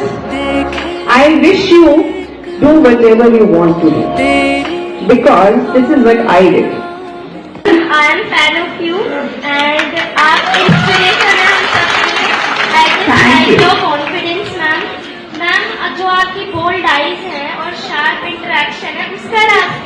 this, I wish you do whatever you want to do. Because this is what I did. I am fan of you and आप inspiration है हम सबके लिए. I just Thank like you. your confidence, ma'am. Ma'am जो आपकी bold eyes हैं और sharp interaction है उसका राज